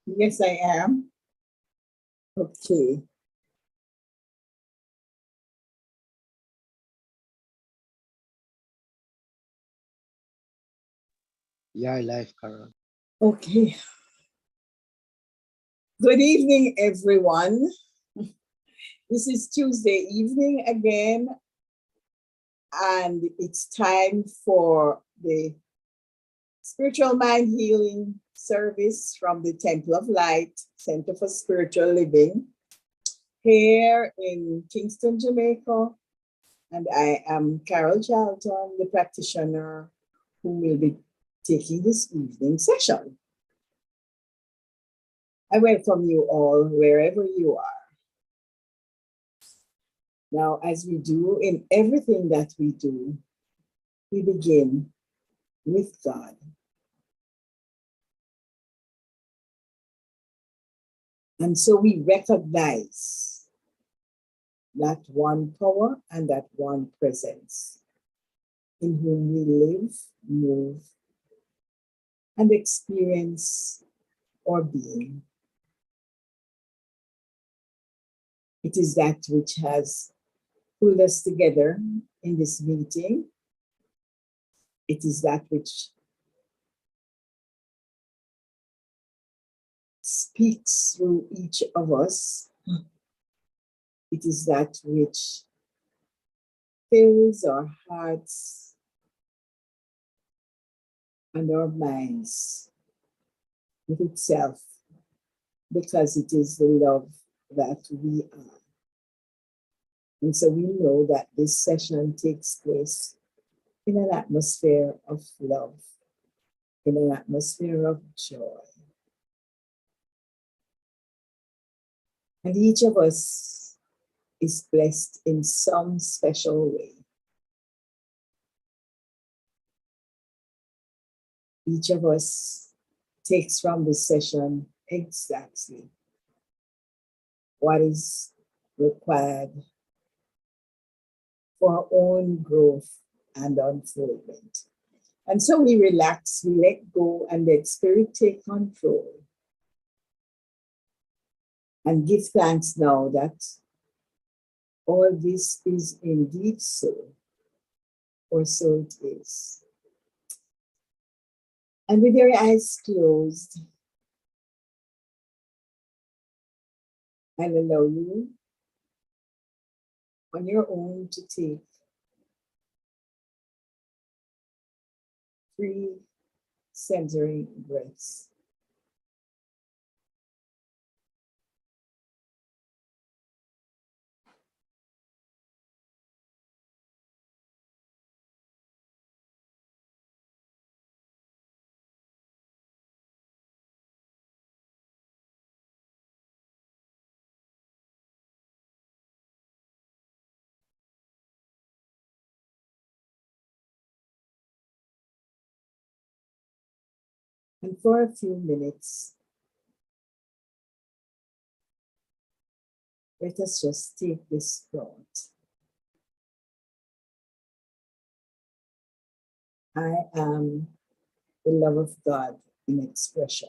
Yes, I am. Okay. Your life, Carol. Okay. Good evening, everyone. This is Tuesday evening again, and it's time for the Spiritual Mind Healing Service from the Temple of Light Center for Spiritual Living here in Kingston, Jamaica. And I am Carol Charlton, the practitioner who will be taking this evening session. I welcome you all wherever you are. Now, as we do in everything that we do, we begin with God. And so we recognize that one power and that one presence in whom we live, move, and experience our being. It is that which has pulled us together in this meeting. It is that which speaks through each of us. It is that which fills our hearts and our minds with itself, because it is the love that we are. And so we know that this session takes place in an atmosphere of love, in an atmosphere of joy. And each of us is blessed in some special way. Each of us takes from this session exactly what is required for our own growth and unfoldment. And so we relax, we let go, and let Spirit take control. And give thanks now that all this is indeed so, or so it is. And with your eyes closed, I'll allow you on your own to take 3 centering breaths. And for a few minutes, let us just take this thought. I am the love of God in expression.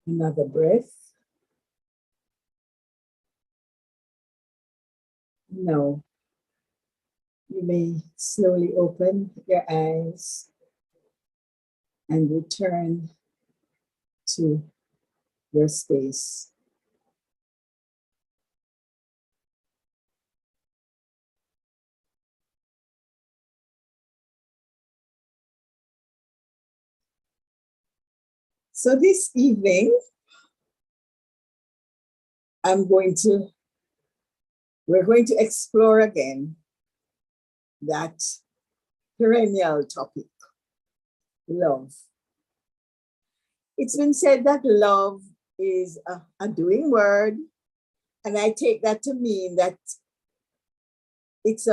Another breath. Now, you may slowly open your eyes and return to your space. So this evening, we're going to explore again that perennial topic, love. It's been said that love is a doing word, and I take that to mean that it's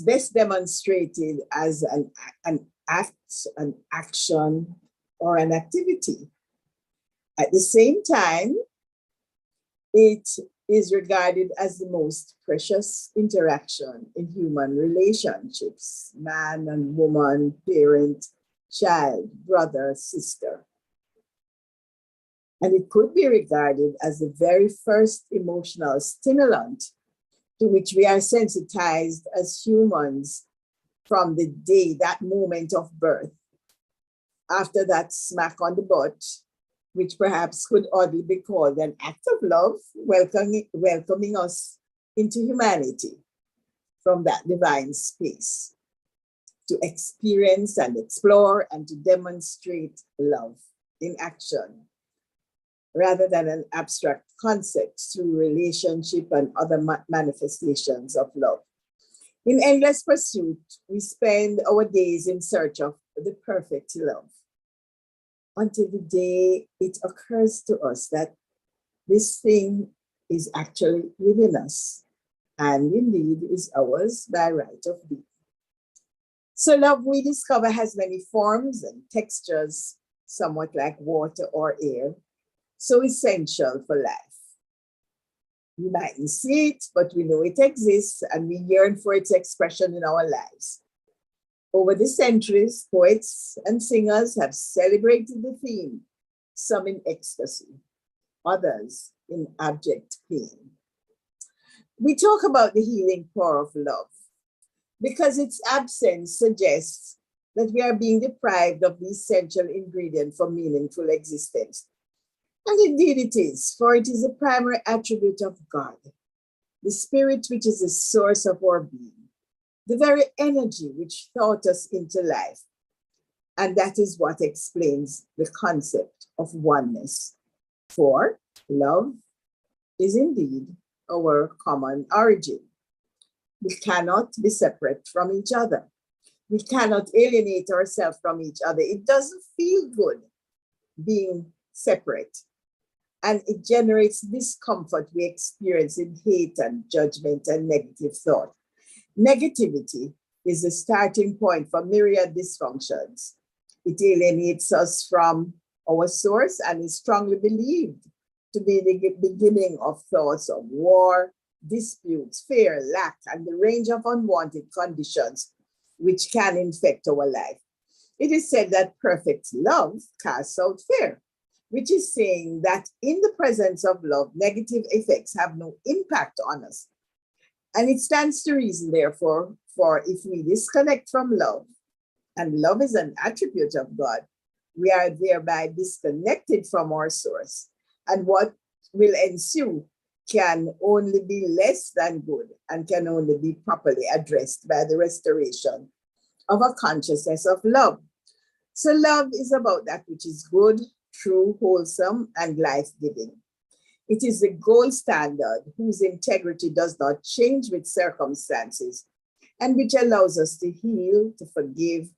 best demonstrated as an act, an action, or an activity. At the same time, it is regarded as the most precious interaction in human relationships, man and woman, parent, child, brother, sister. And it could be regarded as the very first emotional stimulant to which we are sensitized as humans from the day, that moment of birth. After that smack on the butt, which perhaps could oddly be called an act of love, welcoming us into humanity from that divine space, to experience and explore and to demonstrate love in action, rather than an abstract concept through relationship and other manifestations of love. In endless pursuit, we spend our days in search of the perfect love, until the day it occurs to us that this thing is actually within us, and indeed is ours by right of being. So love, we discover, has many forms and textures, somewhat like water or air, so essential for life. We mightn't see it, but we know it exists, and we yearn for its expression in our lives. Over the centuries, poets and singers have celebrated the theme, some in ecstasy, others in abject pain. We talk about the healing power of love because its absence suggests that we are being deprived of the essential ingredient for meaningful existence. And indeed it is, for it is the primary attribute of God, the spirit which is the source of our being, the very energy which thought us into life. And that is what explains the concept of oneness. For love is indeed our common origin. We cannot be separate from each other. We cannot alienate ourselves from each other. It doesn't feel good being separate. And it generates discomfort we experience in hate and judgment and negative thought. Negativity is the starting point for myriad dysfunctions. It alienates us from our source and is strongly believed to be the beginning of thoughts of war, disputes, fear, lack, and the range of unwanted conditions which can infect our life. It is said that perfect love casts out fear, which is saying that in the presence of love, negative effects have no impact on us. And it stands to reason, therefore, for if we disconnect from love, and love is an attribute of God, we are thereby disconnected from our source. And what will ensue can only be less than good and can only be properly addressed by the restoration of a consciousness of love. So love is about that which is good, true, wholesome, and life-giving. It is the gold standard whose integrity does not change with circumstances and which allows us to heal, to forgive,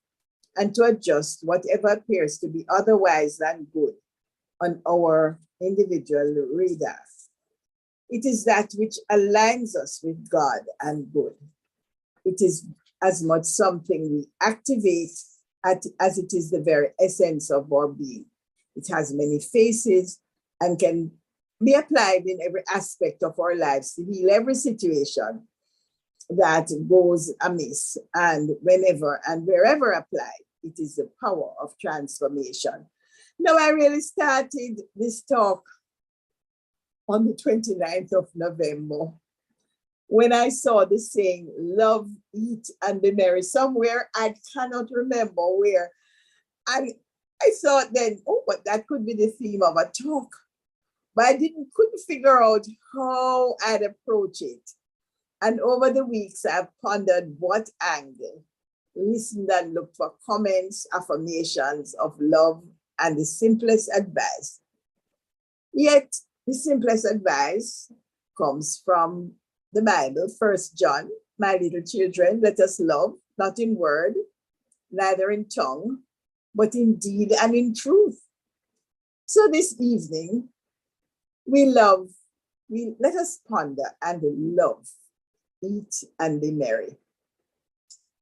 and to adjust whatever appears to be otherwise than good on our individual radar. It is that which aligns us with God and good. It is as much something we activate as it is the very essence of our being. It has many faces and can be applied in every aspect of our lives to heal every situation that goes amiss, and whenever and wherever applied, it is the power of transformation. Now, I really started this talk on the 29th of November when I saw the saying, love, eat, and be merry. Somewhere, I cannot remember where. And I thought then, oh, but that could be the theme of a talk. But I couldn't figure out how I'd approach it. And over the weeks, I've pondered what angle, listened and looked for comments, affirmations of love, and the simplest advice. Yet, the simplest advice comes from the Bible, 1 John, my little children, let us love, not in word, neither in tongue, but in deed and in truth. So this evening, let us ponder and love, eat and be merry.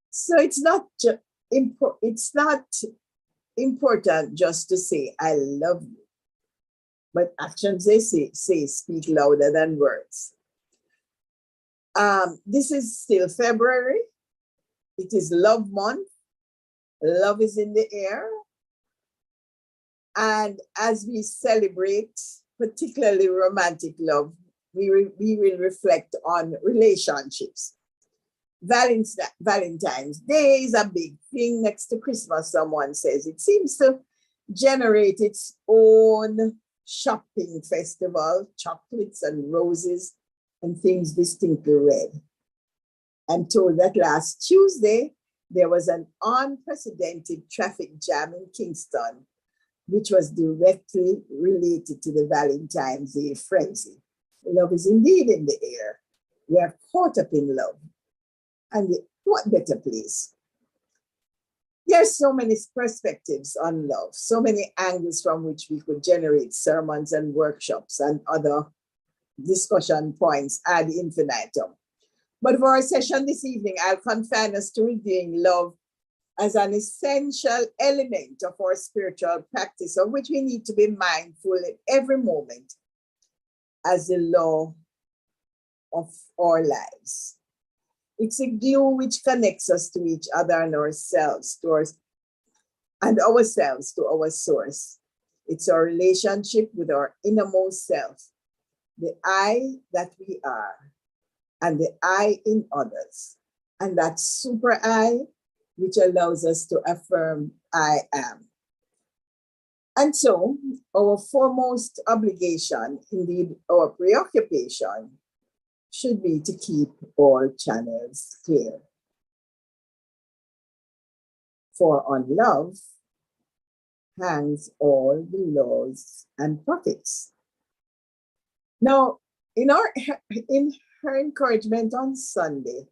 So it's not important just to say, I love you. But actions, they say speak louder than words. This is still February. It is Love Month. Love is in the air. And as we celebrate, particularly romantic love, we will reflect on relationships. Valentine's Day is a big thing next to Christmas, someone says. It seems to generate its own shopping festival, chocolates and roses and things distinctly red. I'm told that last Tuesday, there was an unprecedented traffic jam in Kingston, which was directly related to the Valentine's Day frenzy. Love is indeed in the air. We are caught up in love. And what better place? There's so many perspectives on love, so many angles from which we could generate sermons and workshops and other discussion points ad infinitum. But for our session this evening, I'll confine us to reviewing love as an essential element of our spiritual practice, of which we need to be mindful in every moment as the law of our lives. It's a glue which connects us to each other and ourselves, to our source. It's our relationship with our innermost self, the I that we are, and the I in others, and that super I, which allows us to affirm I am. And so, our foremost obligation, indeed our preoccupation, should be to keep all channels clear. For on love hangs all the laws and prophets. Now, in her encouragement on Sunday,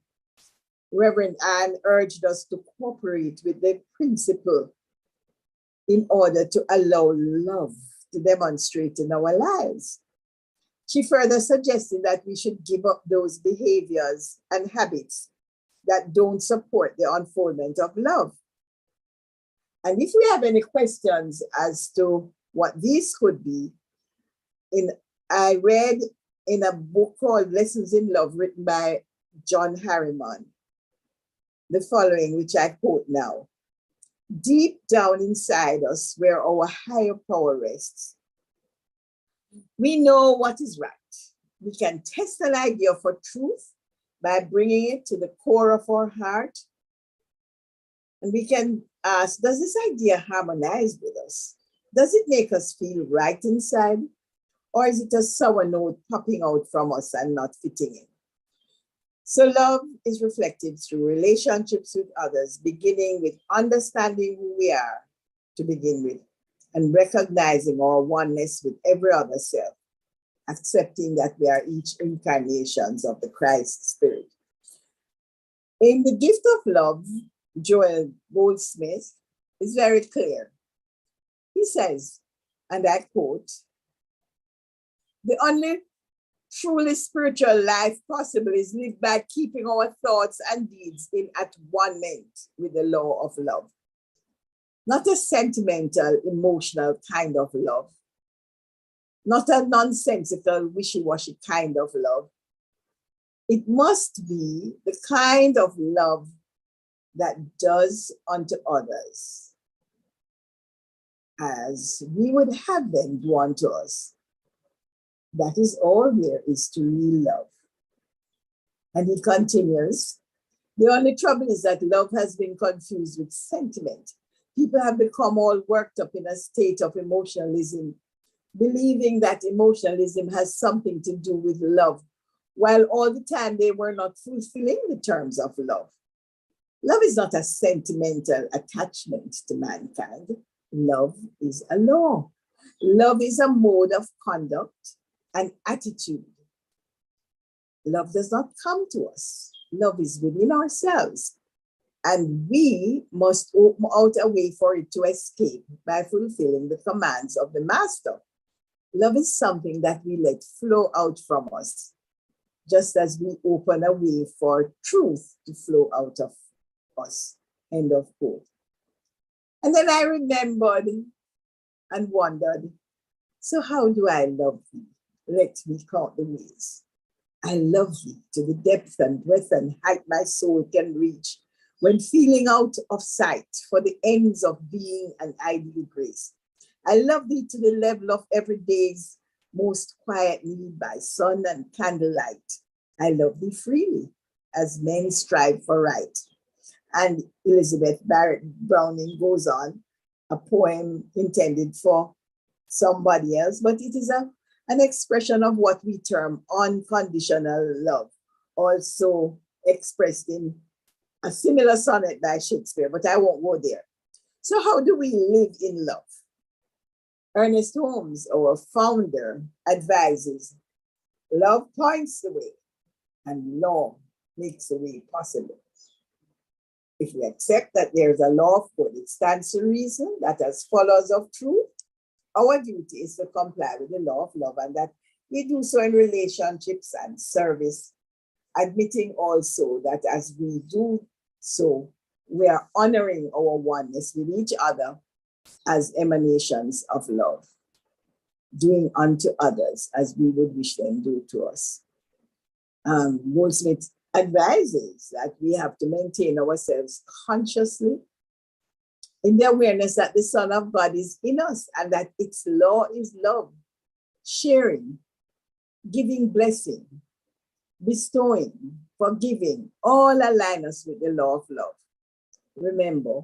Reverend Anne urged us to cooperate with the principle in order to allow love to demonstrate in our lives. She further suggested that we should give up those behaviors and habits that don't support the unfoldment of love. And if we have any questions as to what these could be, I read in a book called Lessons in Love, written by John Harriman, the following, which I quote now. Deep down inside us, where our higher power rests, we know what is right. We can test an idea for truth by bringing it to the core of our heart. And we can ask, does this idea harmonize with us? Does it make us feel right inside? Or is it a sour note popping out from us and not fitting in? So love is reflected through relationships with others, beginning with understanding who we are to begin with, and recognizing our oneness with every other self, accepting that we are each incarnations of the Christ Spirit. In The Gift of Love, Joel Goldsmith is very clear. He says, and I quote, the only truly spiritual life possible is lived by keeping our thoughts and deeds in at one with the law of love. Not a sentimental, emotional kind of love. Not a nonsensical, wishy-washy kind of love. It must be the kind of love that does unto others as we would have them do unto us. That is all there is to real love. And he continues, the only trouble is that love has been confused with sentiment. People have become all worked up in a state of emotionalism, believing that emotionalism has something to do with love, while all the time they were not fulfilling the terms of love. Love is not a sentimental attachment to mankind. Love is a law. Love is a mode of conduct and attitude. Love does not come to us. Love is within ourselves. And we must open out a way for it to escape by fulfilling the commands of the Master. Love is something that we let flow out from us, just as we open a way for truth to flow out of us. End of quote. And then I remembered and wondered, so how do I love thee? Let me count the ways. I love thee to the depth and breadth and height my soul can reach, when feeling out of sight for the ends of being and ideal grace. I love thee to the level of every day's most quiet need by sun and candlelight. I love thee freely, as men strive for right. And Elizabeth Barrett Browning goes on, a poem intended for somebody else, but it is an expression of what we term unconditional love, also expressed in a similar sonnet by Shakespeare, but I won't go there. So how do we live in love? Ernest Holmes, our founder, advises, love points the way and law makes the way possible. If we accept that there is a law of good, it stands to reason that as followers of truth, our duty is to comply with the law of love, and that we do so in relationships and service, admitting also that as we do so, we are honoring our oneness with each other as emanations of love, doing unto others as we would wish them do to us. Goldsmith advises that we have to maintain ourselves consciously in the awareness that the Son of God is in us and that its law is love, sharing, giving blessing, bestowing, forgiving, all align us with the law of love. Remember,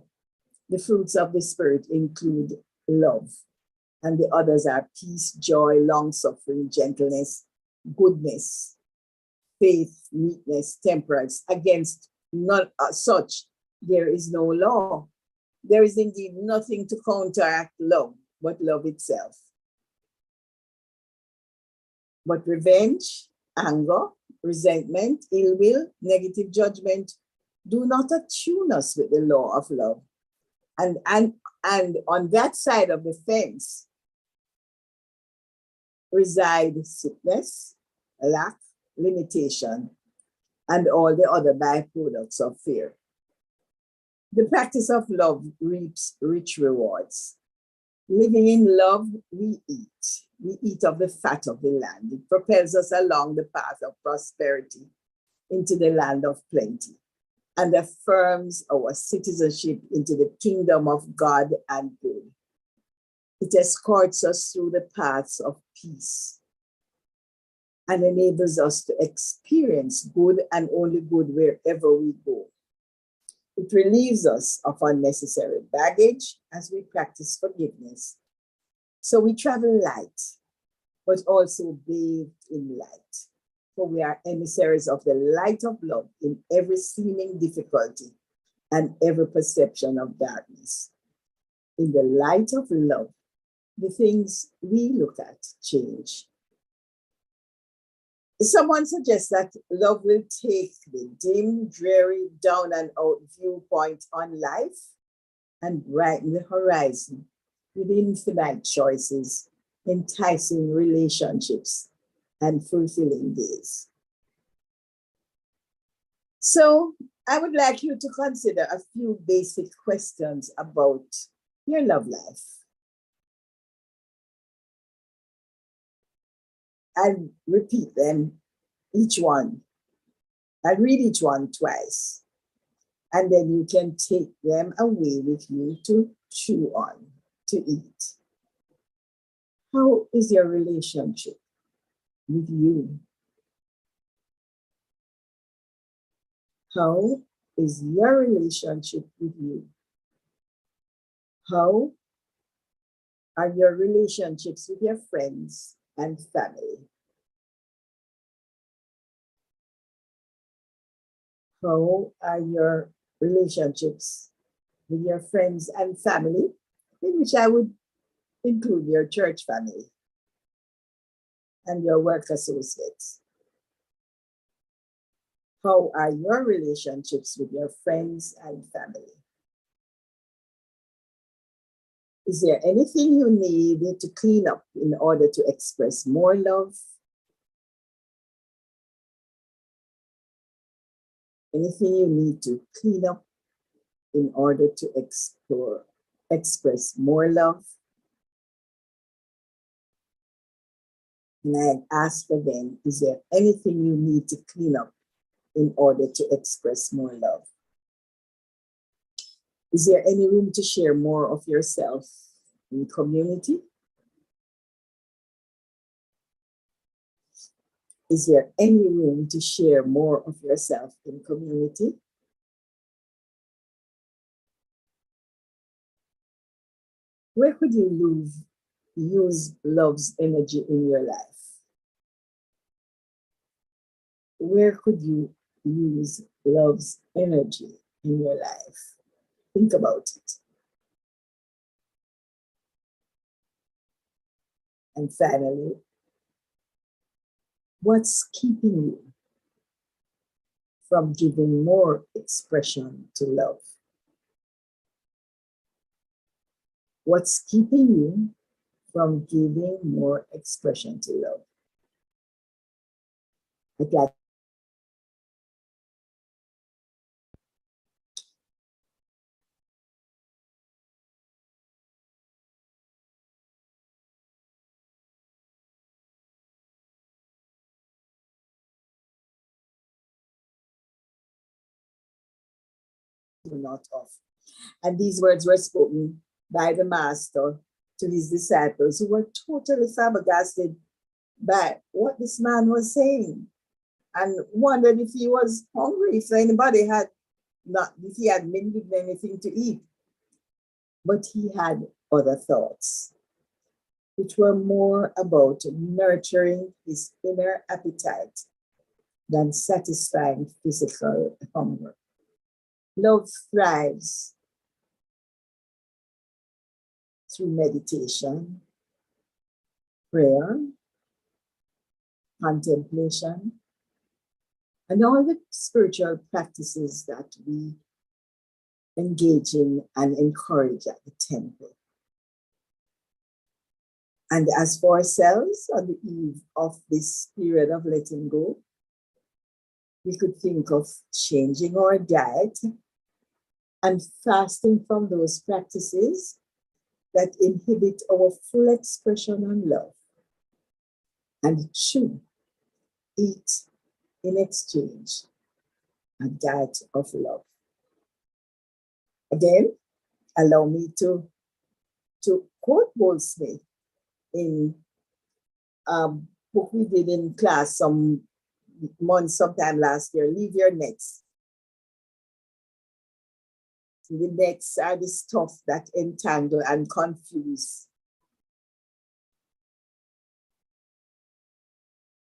the fruits of the Spirit include love, and the others are peace, joy, long-suffering, gentleness, goodness, faith, meekness, temperance. Against none such there is no law. There is indeed nothing to counteract love but love itself. But revenge, anger, resentment, ill will, negative judgment do not attune us with the law of love. And on that side of the fence reside sickness, lack, limitation, and all the other byproducts of fear. The practice of love reaps rich rewards. Living in love, we eat. We eat of the fat of the land. It propels us along the path of prosperity into the land of plenty and affirms our citizenship into the kingdom of God and good. It escorts us through the paths of peace and enables us to experience good and only good wherever we go. It relieves us of unnecessary baggage as we practice forgiveness. So we travel light, but also bathed in light. For we are emissaries of the light of love in every seeming difficulty and every perception of darkness. In the light of love, the things we look at change. Someone suggests that love will take the dim, dreary, down and out viewpoint on life and brighten the horizon with infinite choices, enticing relationships, and fulfilling days. So I would like you to consider a few basic questions about your love life. And repeat them, each one. I read each one twice. And then you can take them away with you to chew on, to eat. How is your relationship with you? How is your relationship with you? How are your relationships with your friends and family? How are your relationships with your friends and family, in which I would include your church family and your work associates? How are your relationships with your friends and family? Is there anything you need to clean up in order to express more love? Anything you need to clean up in order to express more love? And I ask again, is there anything you need to clean up in order to express more love? Is there any room to share more of yourself in community? Is there any room to share more of yourself in community? Where could you use love's energy in your life? Where could you use love's energy in your life? Think about it. And finally, what's keeping you from giving more expression to love? What's keeping you from giving more expression to love? I'd like not of. And these words were spoken by the Master to his disciples, who were totally flabbergasted by what this man was saying, and wondered if he was hungry, if anybody had not, if he had been given anything to eat. But he had other thoughts, which were more about nurturing his inner appetite than satisfying physical hunger. Love thrives through meditation, prayer, contemplation, and all the spiritual practices that we engage in and encourage at the temple. And as for ourselves, on the eve of this period of letting go, we could think of changing our diet and fasting from those practices that inhibit our full expression on love, and eat in exchange a diet of love. Again, allow me to quote Goldsmith in a book we did in class sometime last year, Leave Your Nets. The nets are the stuff that entangle and confuse.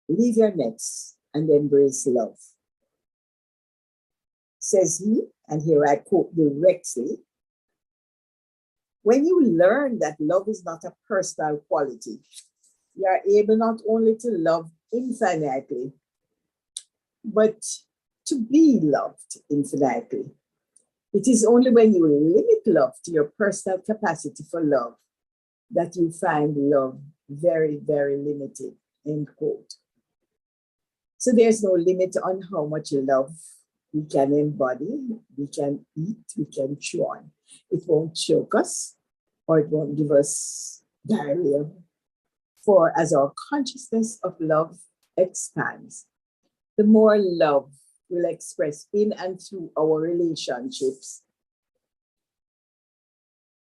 Leave your nets and embrace love. Says he, and here I quote directly, when you learn that love is not a personal quality, you are able not only to love infinitely, but to be loved infinitely. It is only when you limit love to your personal capacity for love that you find love very, very limited, end quote. So there's no limit on how much love we can embody, we can eat, we can chew on. It won't choke us, or it won't give us diarrhea. For as our consciousness of love expands, the more love will express in and through our relationships,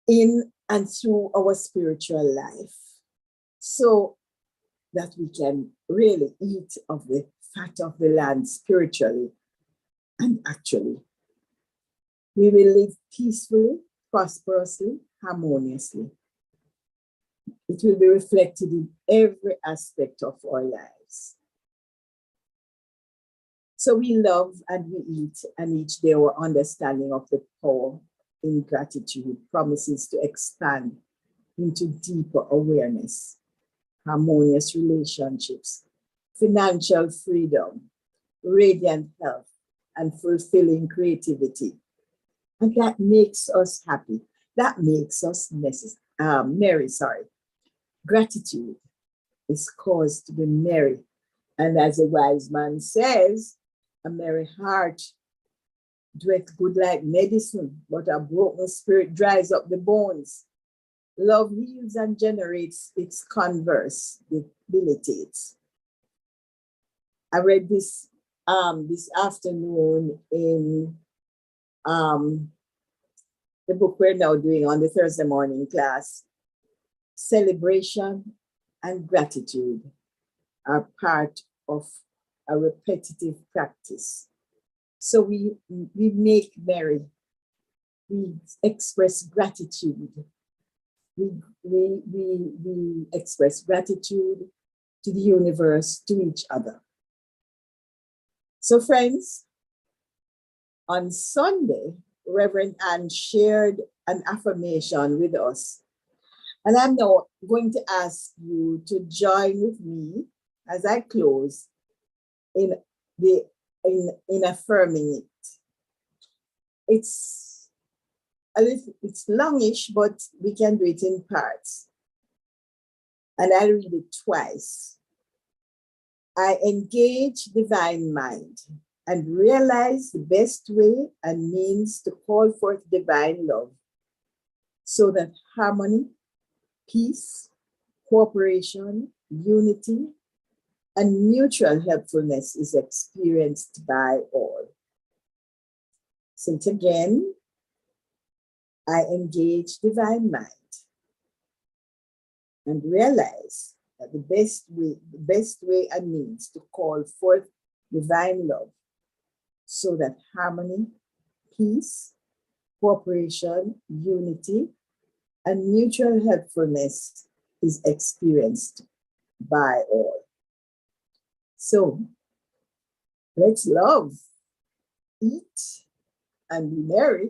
in and through our spiritual life, so that we can really eat of the fat of the land spiritually and actually. We will live peacefully, prosperously, harmoniously. It will be reflected in every aspect of our lives. So we love and we eat, and each day our understanding of the power in gratitude promises to expand into deeper awareness, harmonious relationships, financial freedom, radiant health, and fulfilling creativity. And that makes us happy. That makes us merry. Gratitude is cause to be merry. And as a wise man says, a merry heart doeth good like medicine, but a broken spirit dries up the bones. Love heals and generates its converse, debilitates. I read this this afternoon in the book we're now doing on the Thursday morning class. Celebration and gratitude are part of a repetitive practice. So we make merry, we express gratitude. We express gratitude to the universe, to each other. So friends, on Sunday, Reverend Anne shared an affirmation with us. And I'm now going to ask you to join with me as I close in affirming it. It's longish, but we can do it in parts. And I'll read it twice. I engage divine mind and realize the best way and means to call forth divine love, so that harmony, peace, cooperation, unity, and mutual helpfulness is experienced by all. Say it again. I engage divine mind and realize that the best way and means to call forth divine love, so that harmony, peace, cooperation, unity, and mutual helpfulness is experienced by all. So let's love, eat, and be merry.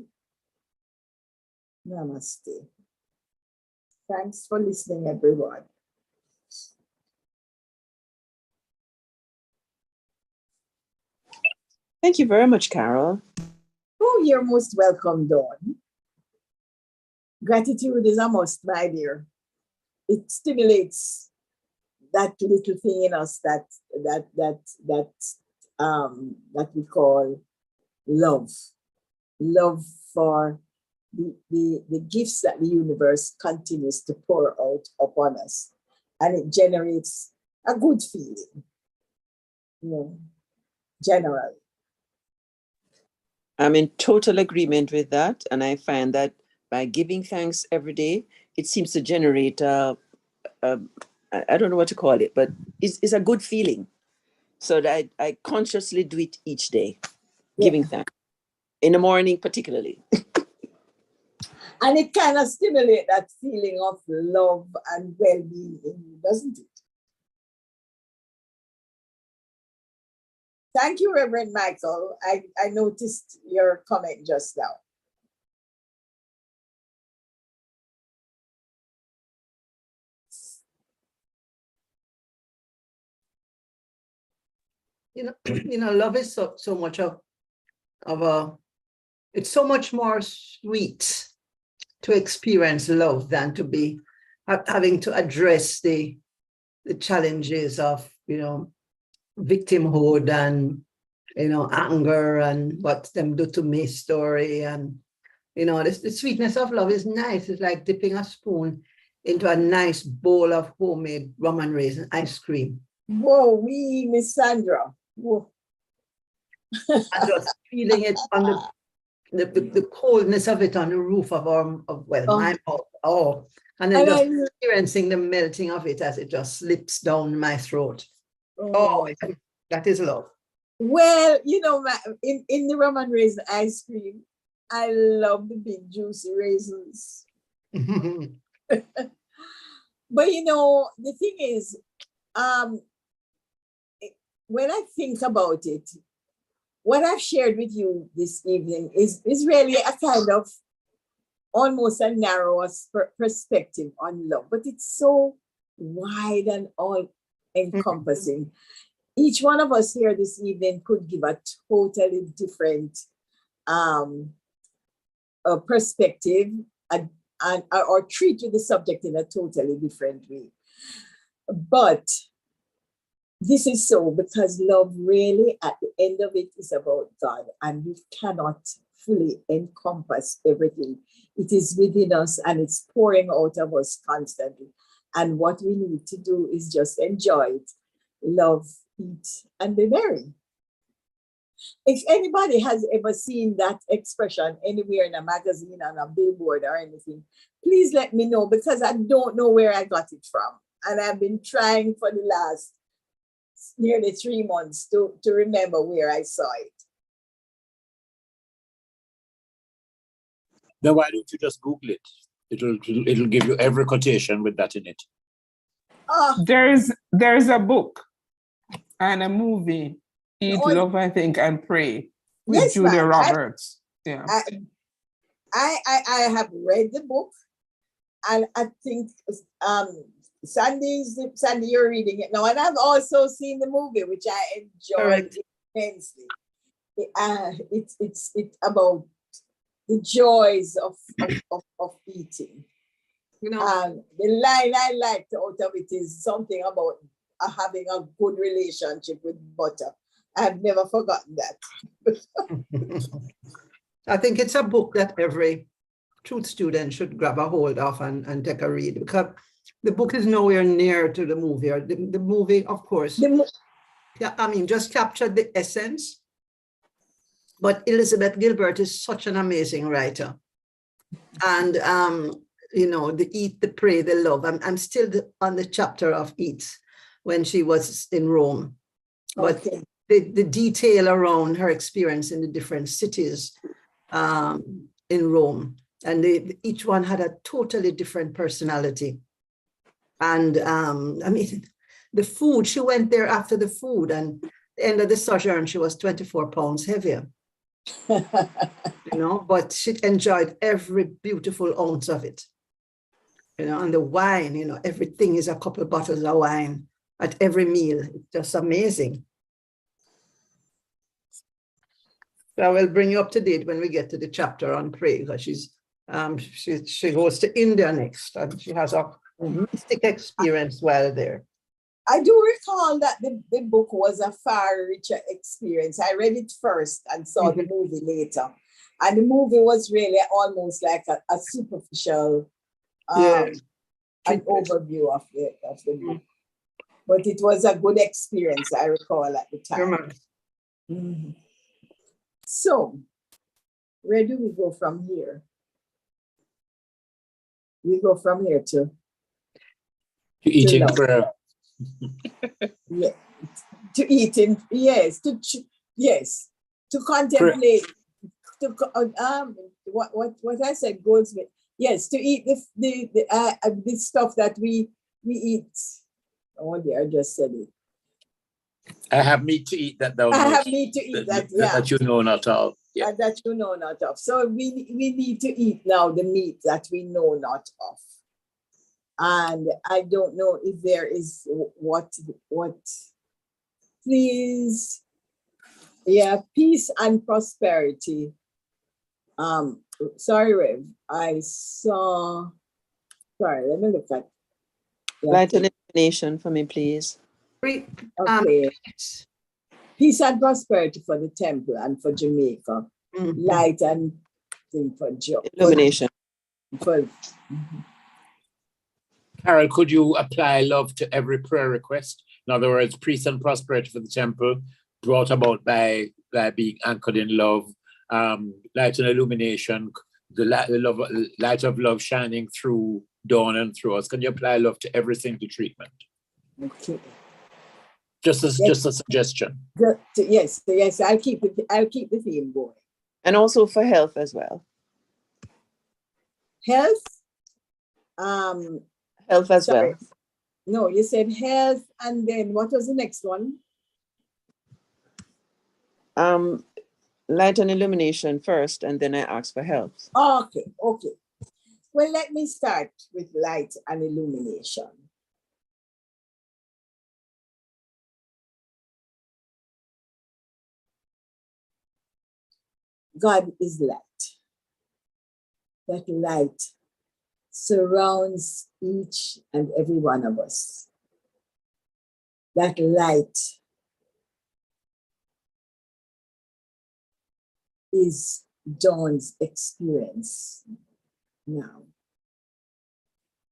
Namaste. Thanks for listening, everyone. Thank you very much, Carol. Oh, you're most welcome, Dawn. Gratitude is a must, my dear. It stimulates that little thing in us that we call love. Love for the gifts that the universe continues to pour out upon us. And it generates a good feeling, generally. I'm in total agreement with that. And I find that by giving thanks every day, it seems to generate, I don't know what to call it, but it's a good feeling. So that I consciously do it each day, giving thanks. In the morning, particularly. And it kind of stimulates that feeling of love and well-being in you, doesn't it? Thank you, Reverend Michael. I noticed your comment just now. Love is so much of a, it's so much more sweet to experience love than to be having to address the challenges of, victimhood and, anger and what them do to me story. And, the sweetness of love is nice. It's like dipping a spoon into a nice bowl of homemade rum and raisin ice cream. Whoa, Miss Sandra. Whoa. and just feeling it on the coldness of it on the roof of my mouth. Oh, and then just experiencing the melting of it as it just slips down my throat. Oh, that is love. Well, you know, in the rum and raisin ice cream, I love the big juicy raisins. But you know, the thing is, when I think about it, what I've shared with you this evening is really a kind of almost a narrower perspective on love, but it's so wide and all encompassing. Each one of us here this evening could give a totally different perspective or treat the subject in a totally different way. But this is so because love really, at the end of it, is about God, and we cannot fully encompass everything. It is within us and it's pouring out of us constantly. And what we need to do is just enjoy it, love, eat, and be merry. If anybody has ever seen that expression anywhere in a magazine, on a billboard or anything, please let me know, because I don't know where I got it from. And I've been trying for the last nearly 3 months to remember where I saw it. Then why don't you just Google it? It'll give you every quotation with that in it. Oh, There's a book and a movie, Eat, Love, I think, and Pray, with yes, Julia ma'am. Roberts. Yeah. I have read the book, and I think Sandy, you're reading it now, and I've also seen the movie, which I enjoyed immensely. It's about the joys of eating. You know, The line I liked out of it is something about having a good relationship with butter. I've never forgotten that. I think it's a book that every truth student should grab a hold of and take a read, because the book is nowhere near to the movie. Or the movie, of course, just captured the essence. But Elizabeth Gilbert is such an amazing writer. And, the eat, the pray, the love. I'm still on the chapter of eat when she was in Rome. But the detail around her experience in the different cities in Rome, and each one had a totally different personality. And the food, she went there after the food, and at the end of the sojourn, she was 24 pounds heavier. But she enjoyed every beautiful ounce of it. And the wine, everything is a couple of bottles of wine at every meal. It's just amazing. So I will bring you up to date when we get to the chapter on pray, because she goes to India next, and she has a mystic experience while there. I do recall that the book was a far richer experience. I read it first and saw the movie later. And the movie was really almost like a superficial an overview of the book. But it was a good experience, I recall, at the time. Mm-hmm. So, where do we go from here? We go from here to eating prayer. Yeah, to eating, yes, to contemplate, what I said, Goldsmith, yes, to eat the stuff that we eat. Oh dear, I just said it. I have meat to eat that thou I knowest, have meat to eat that you know not of. Yeah. That you know not of. So we need to eat now the meat that we know not of. And I don't know if there is what please, peace and prosperity. Sorry, Rev, I saw, sorry, let me look at. Write an explanation for me, please. Okay. Peace and prosperity for the temple and for Jamaica. Light and thing for joy. Illumination. Carol, could you apply love to every prayer request? In other words, peace and prosperity for the temple, brought about by by being anchored in love, light and illumination, the light of love shining through Dawn and through us. Can you apply love to everything to treatment? Okay. Just a Yes. suggestion. Yes, I'll keep the theme going. And also for health as well. Health. Health as Sorry. well. No, you said health, and then what was the next one? Light and illumination first, and then I ask for health. Okay. Well, let me start with light and illumination. God is light. That light surrounds each and every one of us. That light is Dawn's experience now.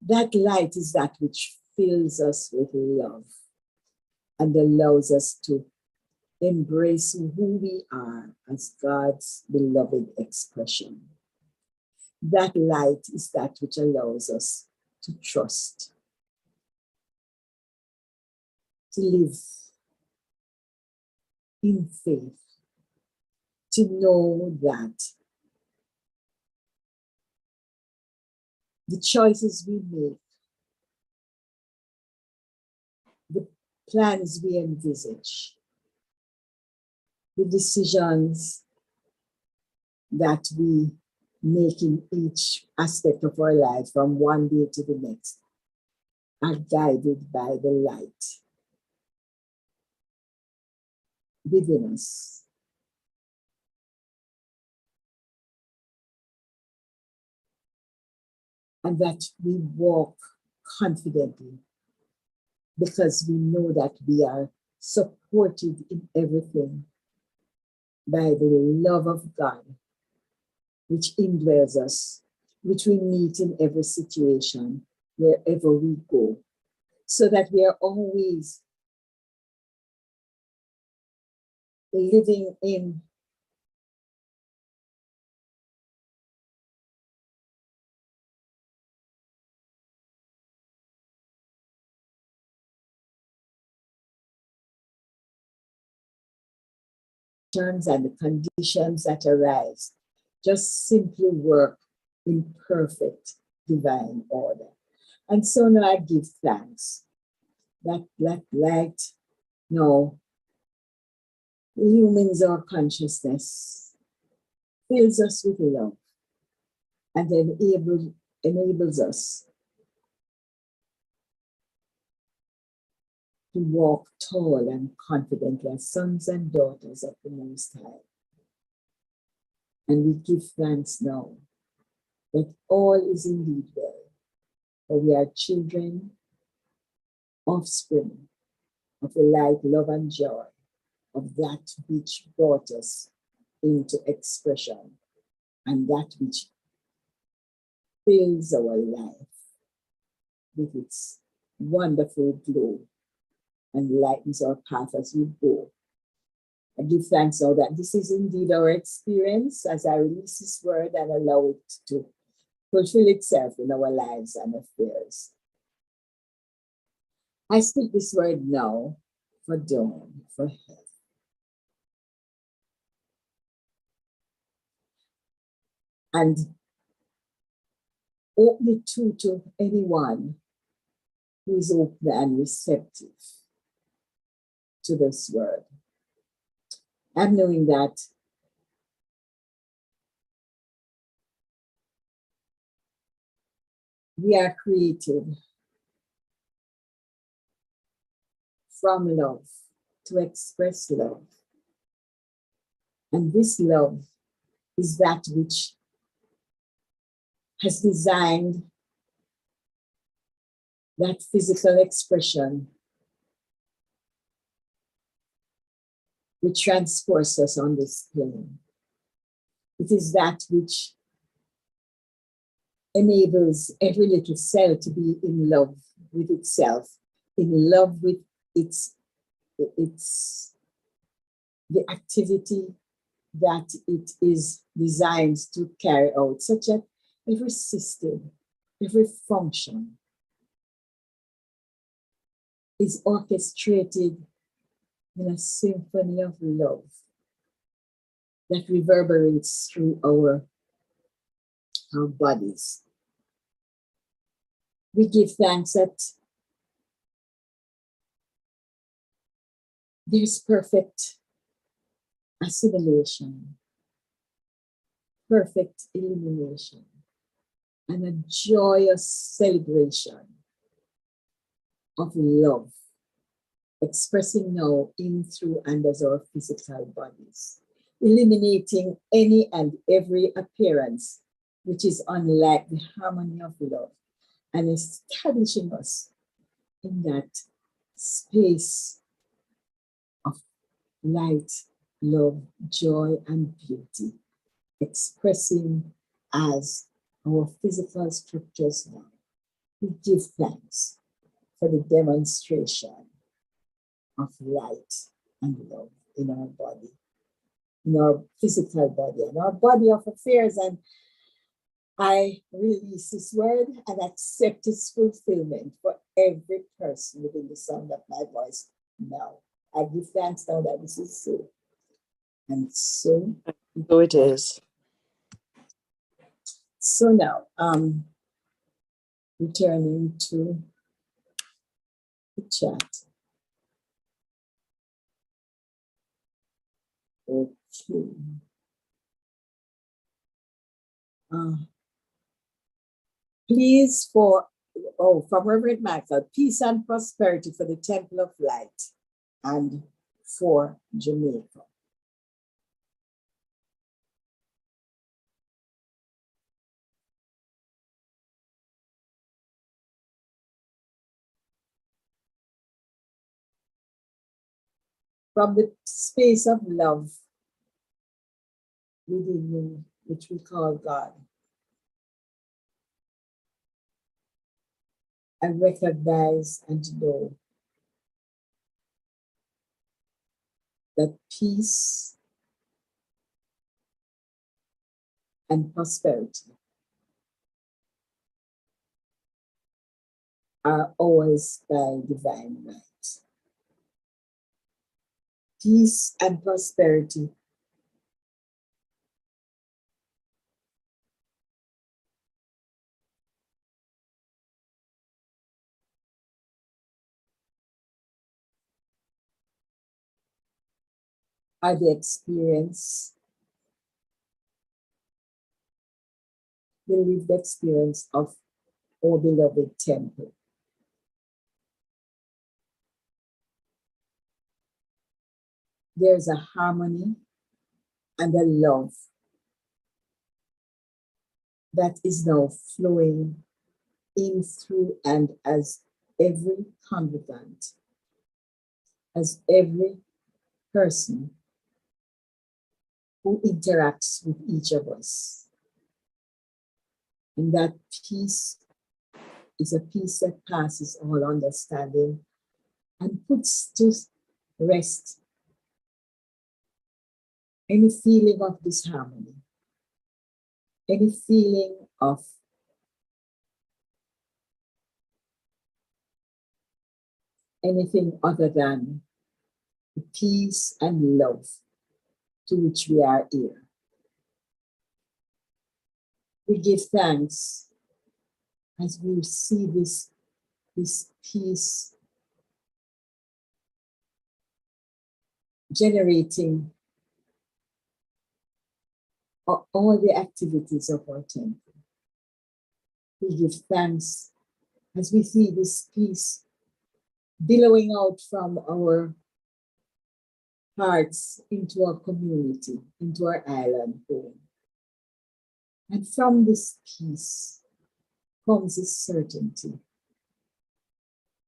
That light is that which fills us with love and allows us to embrace who we are as God's beloved expression. That light is that which allows us to trust, to live in faith, to know that the choices we make, the plans we envisage, the decisions that we make in each aspect of our life from one day to the next are guided by the light within us. And that we walk confidently because we know that we are supported in everything by the love of God, which indwells us, which we meet in every situation, wherever we go, so that we are always living in terms and the conditions that arise just simply work in perfect divine order. And so now I give thanks that light now illumines our consciousness, fills us with love, and enables us to walk tall and confident as sons and daughters of the Most High. And we give thanks now that all is indeed well, for we are children, offspring of the light, love, and joy of that which brought us into expression and that which fills our life with its wonderful glow and lightens our path as we go. I give thanks now that this is indeed our experience as I release this word and allow it to fulfill itself in our lives and affairs. I speak this word now for Dawn, for health. And open it to anyone who is open and receptive to this word. And knowing that we are created from love to express love. And this love is that which has designed that physical expression which transports us on this plane. It is that which enables every little cell to be in love with itself, in love with its the activity that it is designed to carry out, such that every system, every function is orchestrated in a symphony of love that reverberates through our bodies. We give thanks that there's perfect assimilation, perfect illumination, and a joyous celebration of love, expressing now in, through, and as our physical bodies, eliminating any and every appearance which is unlike the harmony of love, and establishing us in that space of light, love, joy, and beauty, expressing as our physical structures now. We give thanks for the demonstration of light and love in our body, in our physical body, and our body of affairs. And I release this word and accept its fulfillment for every person within the sound of my voice now. I give thanks now that this is so. And so it is. So now, returning to the chat. Okay. Please from Reverend Michael, peace and prosperity for the Temple of Light and for Jamaica. From the space of love within me, which we call God, I recognize and know that peace and prosperity are ours by divine right. Peace and prosperity are the experience, the lived experience of our beloved temple. There's a harmony and a love that is now flowing in, through, and as every congregant, as every person who interacts with each of us. And that peace is a peace that passes all understanding and puts to rest any feeling of disharmony, any feeling of anything other than the peace and love to which we are here. We give thanks as we see this peace generating all the activities of our temple. We give thanks as we see this peace billowing out from our hearts into our community, into our island home. And from this peace comes this certainty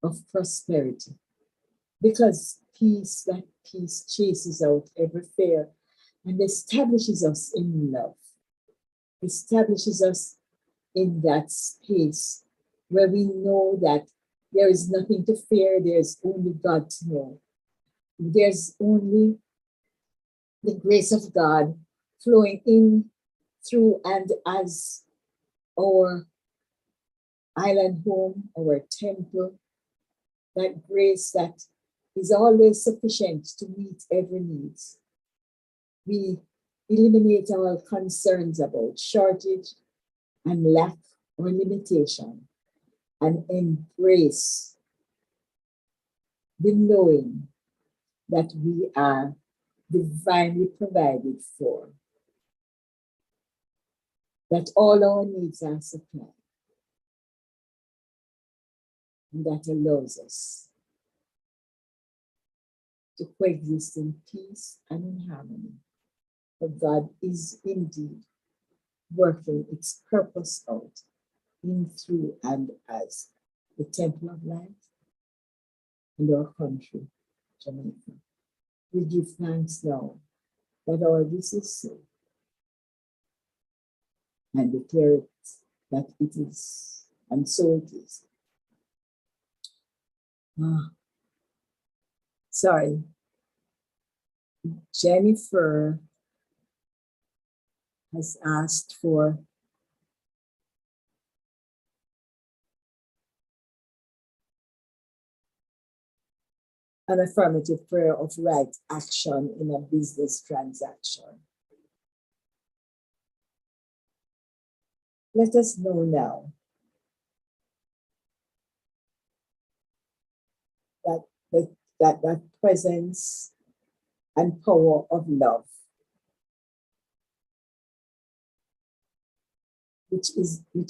of prosperity, because that peace chases out every fear and establishes us in love, establishes us in that space where we know that there is nothing to fear, there's only God to know. There's only the grace of God flowing in, through, and as our island home, our temple, that grace that is always sufficient to meet every need. We eliminate all concerns about shortage and lack or limitation and embrace the knowing that we are divinely provided for, that all our needs are supplied, and that allows us to coexist in peace and in harmony. For God is indeed working its purpose out in, through, and as the temple of life and our country, Jamaica. We give thanks now that all this is so, and declare it that it is, and so it is. Sorry. Jennifer has asked for an affirmative prayer of right action in a business transaction. Let us know now that presence and power of love, which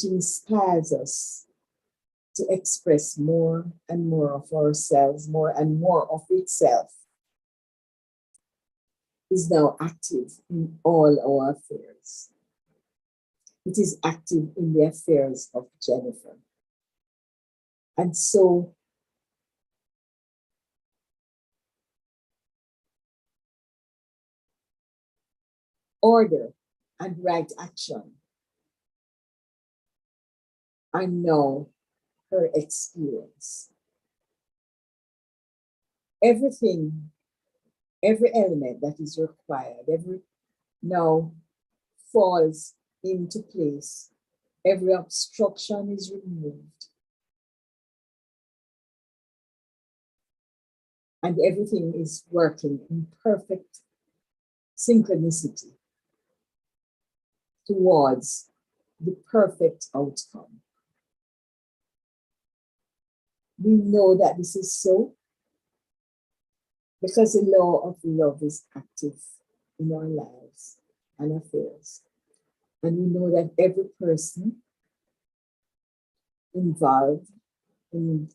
inspires us to express more and more of ourselves, more and more of itself, is now active in all our affairs. It is active in the affairs of Jennifer. And so order and right action are now her experience. Everything, every element that is required, now falls into place. Every obstruction is removed. And everything is working in perfect synchronicity towards the perfect outcome. We know that this is so because the law of love is active in our lives and affairs. And we know that every person involved in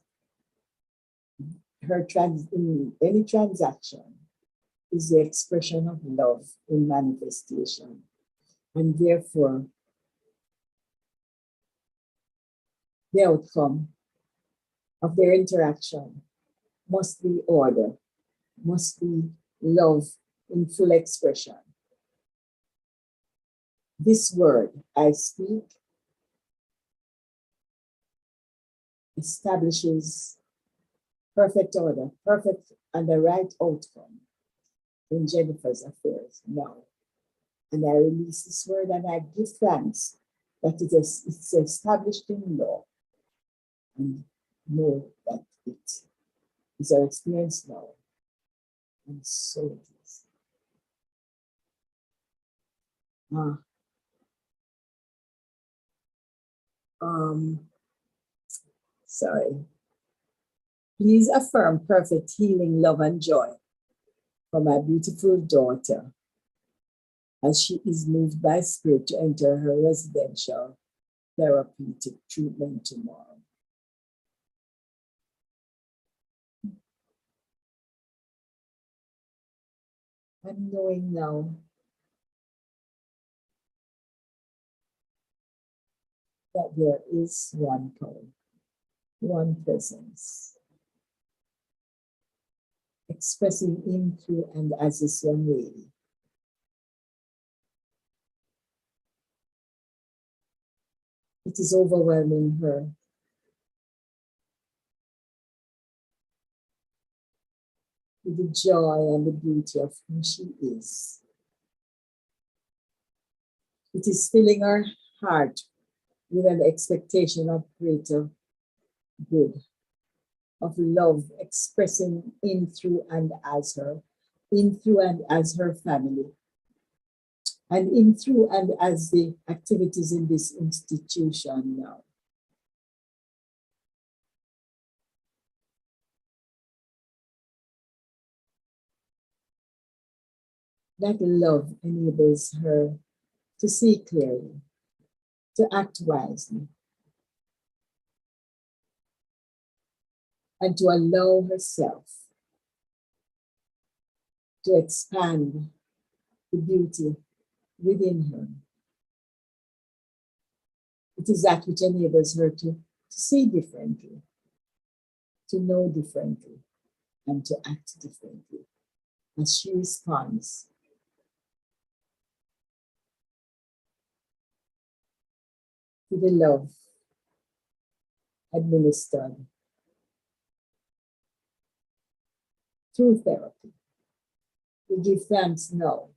in any transaction is the expression of love in manifestation. And therefore, the outcome of their interaction must be order, must be love in full expression. This word I speak establishes perfect order, perfect and the right outcome in Jennifer's affairs now. And I release this word and I give thanks that it's established in law, and know that it is our experience now. And so it is. Sorry. Please affirm perfect healing, love, and joy for my beautiful daughter as she is moved by spirit to enter her residential therapeutic treatment tomorrow. I'm knowing now that there is one power, one presence, expressing in, through, and as this young lady. It is overwhelming her. With the joy and the beauty of who she is. It is filling our heart with an expectation of greater good, of love expressing in, through, and as her, in, through, and as her family, and in, through, and as the activities in this institution now. That love enables her to see clearly, to act wisely, and to allow herself to expand the beauty within her. It is that which enables her to see differently, to know differently, and to act differently as she responds to the love administered through therapy. We give thanks now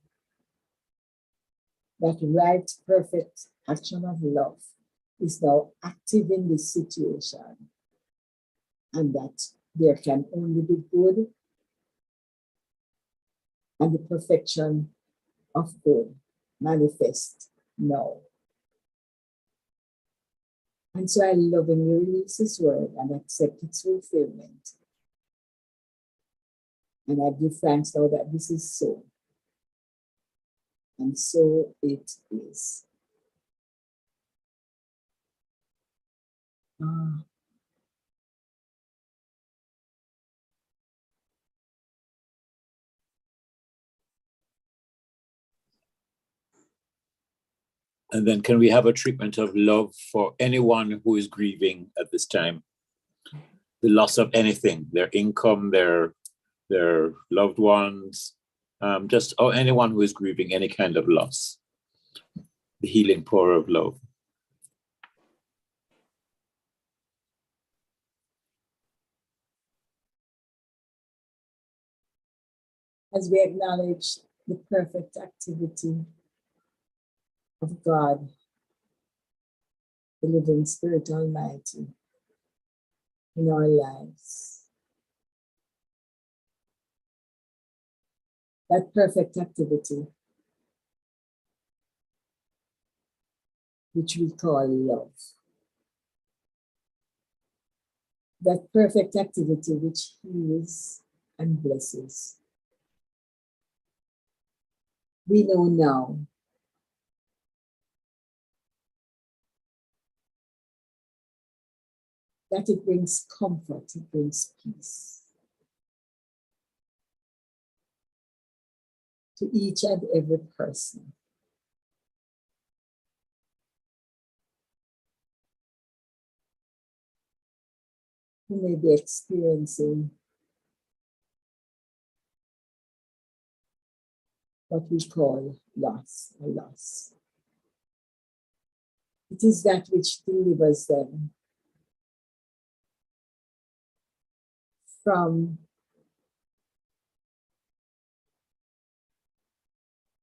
that right, perfect action of love is now active in this situation, and that there can only be good, and the perfection of good manifest now. And so I lovingly release His word and accept its fulfillment. And I give thanks now that this is so. And so it is. And then can we have a treatment of love for anyone who is grieving at this time? The loss of anything, their income, their loved ones, or anyone who is grieving any kind of loss. The healing power of love. As we acknowledge the perfect activity of God, the living Spirit Almighty, in our lives. That perfect activity, which we call love. That perfect activity which heals and blesses. We know now that it brings comfort, it brings peace to each and every person. Who may be experiencing what we call loss or loss. It is that which delivers them from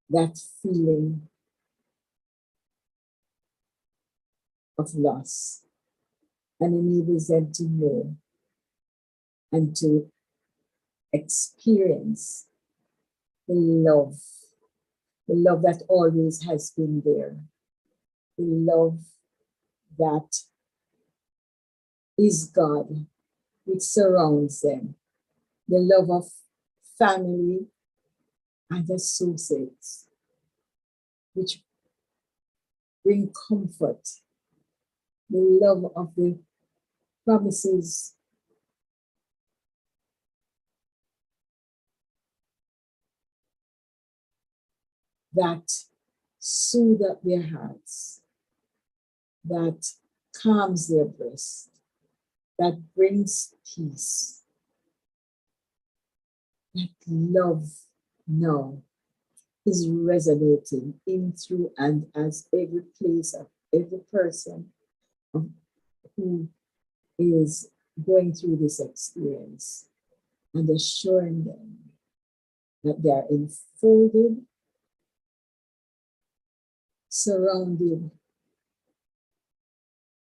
that feeling of loss and enables them to know and to experience the love that always has been there, the love that is God, which surrounds them, the love of family and associates, which bring comfort, the love of the promises that soothe up their hearts, that calms their breast, that brings peace. That love now is resonating in, through, and as every place of every person who is going through this experience, and assuring them that they are enfolded surrounded,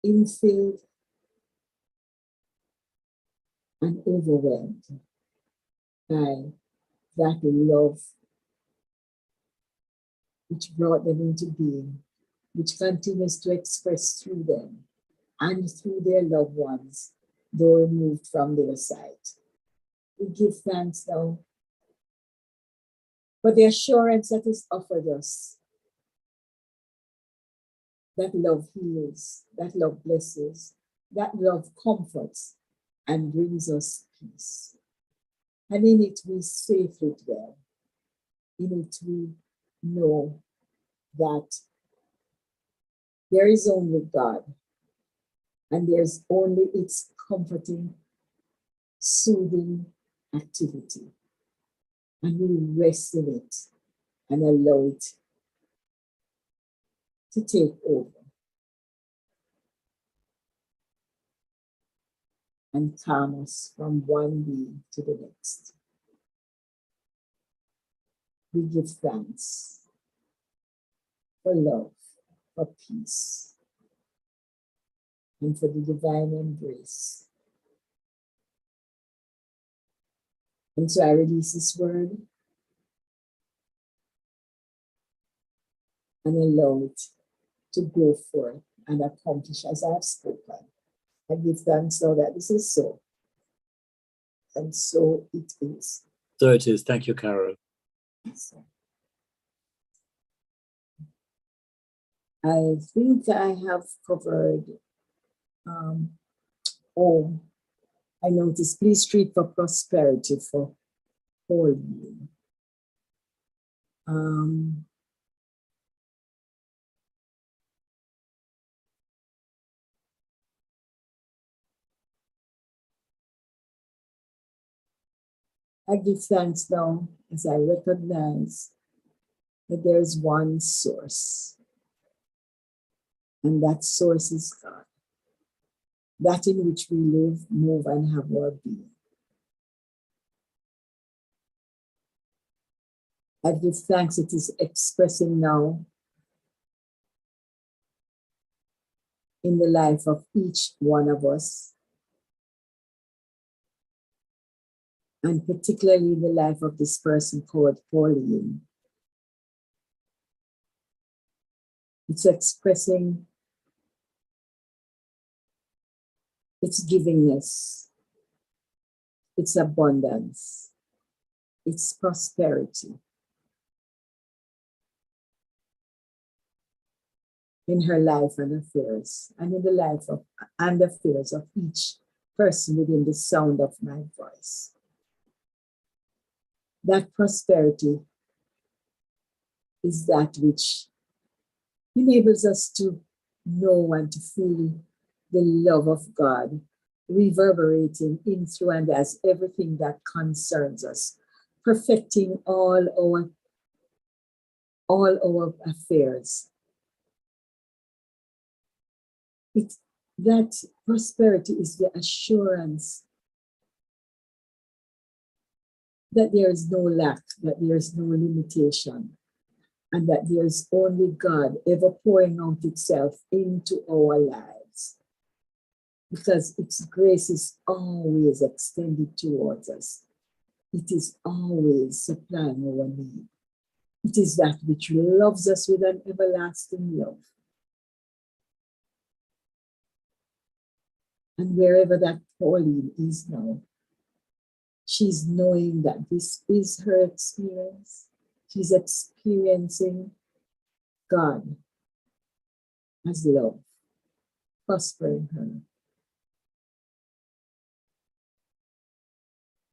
infilled, and overwhelmed by that love which brought them into being, which continues to express through them and through their loved ones, though removed from their sight. We give thanks now for the assurance that is offered us that love heals, that love blesses, that love comforts and brings us peace. And in it we safely dwell. In it we know that there is only God, and there's only its comforting, soothing activity. And we rest in it and allow it to take over and calm us from one being to the next. We give thanks for love, for peace, and for the divine embrace. And so I release this word and allow it to go forth and accomplish as I have spoken. I give thanks now that this is so. And so it is. So it is. Thank you, Carol. So, I think I have covered, I noticed, please treat for prosperity for all you. I give thanks now as I recognize that there is one source, and that source is God, that in which we live, move, and have our being. I give thanks it is expressing now in the life of each one of us, and particularly in the life of this person called Pauline. It's expressing its givingness, its abundance, its prosperity in her life and affairs, and in the life of and affairs of each person within the sound of my voice. That prosperity is that which enables us to know and to feel the love of God reverberating in, through, and as everything that concerns us, perfecting all our affairs. That prosperity is the assurance that there is no lack, that there is no limitation, and that there is only God ever pouring out itself into our lives, because its grace is always extended towards us. It is always supplying our need. It is that which loves us with an everlasting love. And wherever that Pauline is now, she's knowing that this is her experience. She's experiencing God as love, prospering her,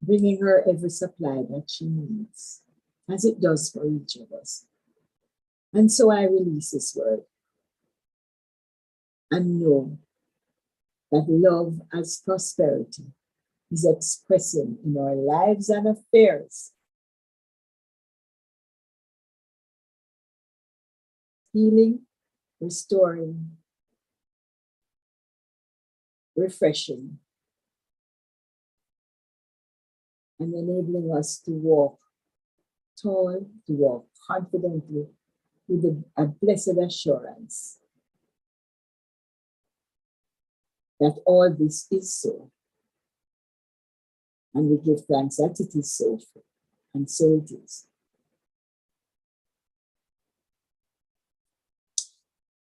bringing her every supply that she needs, as it does for each of us. And so I release this word and know that love as prosperity is expressing in our lives and affairs, healing, restoring, refreshing, and enabling us to walk tall, to walk confidently, with a blessed assurance that all this is so. And we give thanks that it is so, and so it is.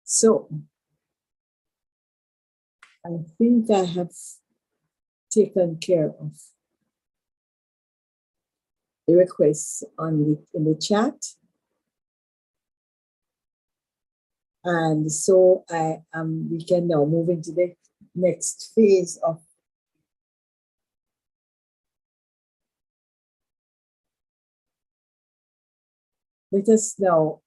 So, I think I have taken care of the requests in the chat. And so we can now move into the next phase of let us now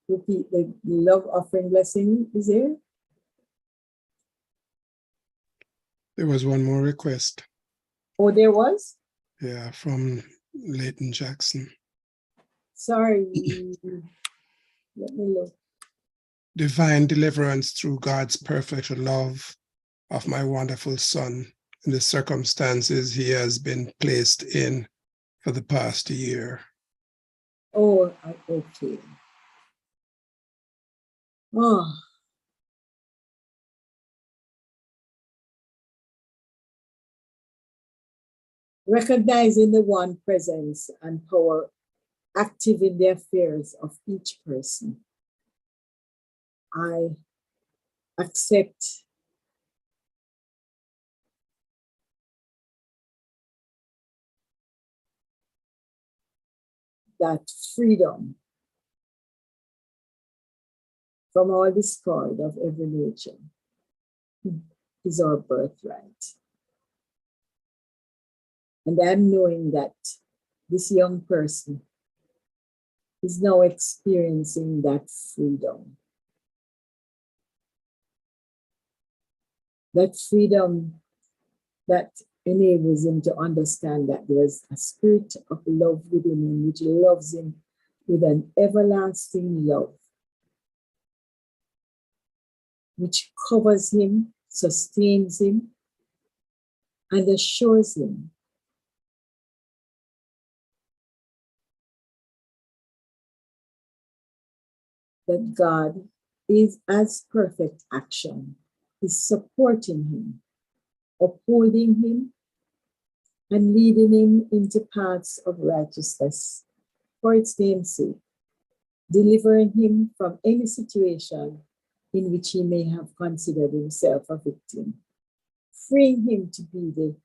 repeat the love offering blessing. Is there? There was one more request. Oh, there was? Yeah, from Leighton Jackson. Sorry. Let me look. Divine deliverance through God's perfect love of my wonderful son in the circumstances he has been placed in for the past year. Oh, okay. Oh. Recognizing the one presence and power active in the affairs of each person, I accept that freedom from all discord of every nature is our birthright. And I'm knowing that this young person is now experiencing that freedom. That freedom that enables him to understand that there is a spirit of love within him, which loves him with an everlasting love, which covers him, sustains him, and assures him that God is as perfect action, is supporting him, upholding him, and leading him into paths of righteousness for its name's sake, delivering him from any situation in which he may have considered himself a victim, freeing him to be the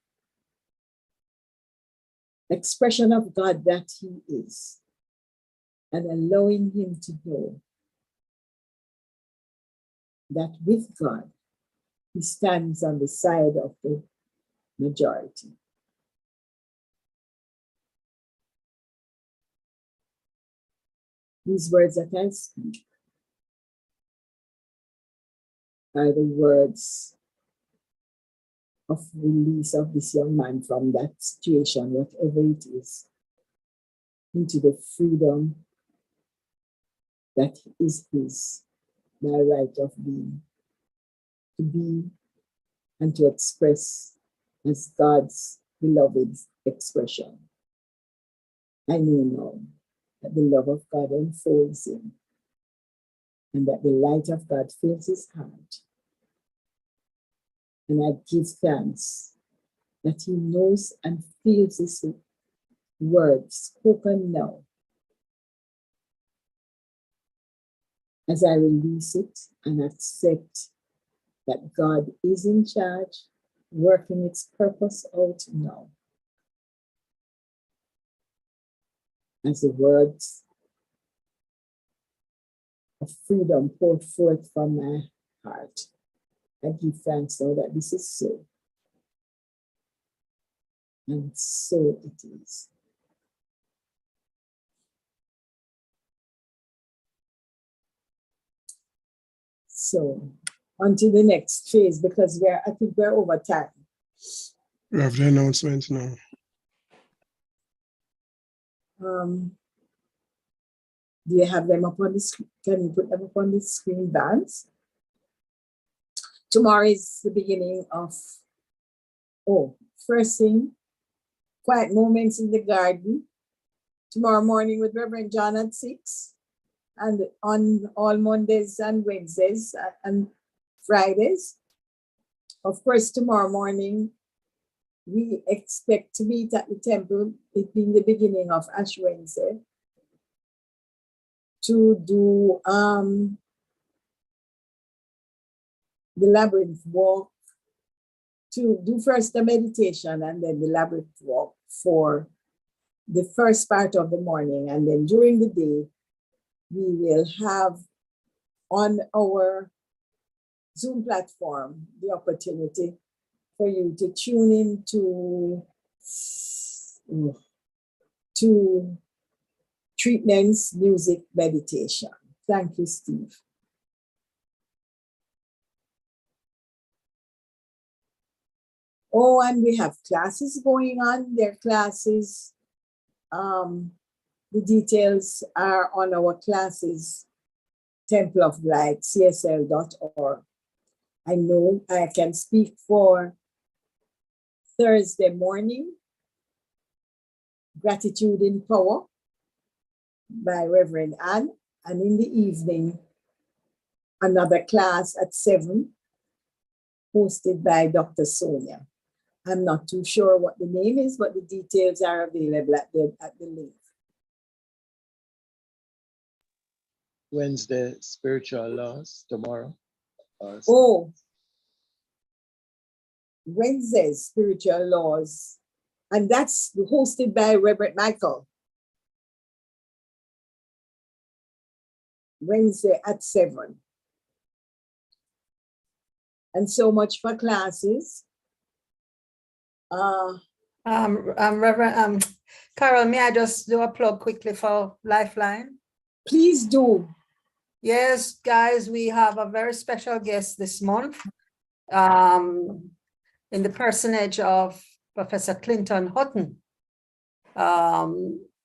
expression of God that he is, and allowing him to know that with God, he stands on the side of the majority. These words that I speak are the words of release of this young man from that situation, whatever it is, into the freedom that is his by right of being, to be and to express as God's beloved expression. I know now that the love of God enfolds him and that the light of God fills his heart. And I give thanks that he knows and feels this word spoken now. As I release it and accept that God is in charge, working its purpose out now. As the words of freedom poured forth from my heart, I give thanks now that this is so. And so it is. So, on to the next phase, because I think we're over time. We have the announcements now. Do you have them up on the screen? Can you put them up on the screen, Vance? Tomorrow is the beginning of, first thing, quiet moments in the garden. Tomorrow morning with Reverend John at 6. and on all Mondays and Wednesdays and Fridays. Of course, tomorrow morning, we expect to meet at the temple, it being the beginning of Ash Wednesday, to do the labyrinth walk, to do first the meditation and then the labyrinth walk for the first part of the morning. And then during the day, we will have on our Zoom platform the opportunity for you to tune in to treatments, music, meditation. Thank you, Steve. Oh, and we have classes going on. There are classes. The details are on our classes, Temple of Light, csl.org. I know I can speak for Thursday morning, Gratitude in Power by Reverend Anne, and in the evening, another class at 7, hosted by Dr. Sonia. I'm not too sure what the name is, but the details are available at the link. Wednesday, spiritual laws tomorrow. Oh, Wednesday's spiritual laws, and that's hosted by Reverend Michael. Wednesday at 7. And so much for classes. Reverend Carol, may I just do a plug quickly for Lifeline? Please do. Yes, guys, we have a very special guest this month in the personage of Professor Clinton Hutton,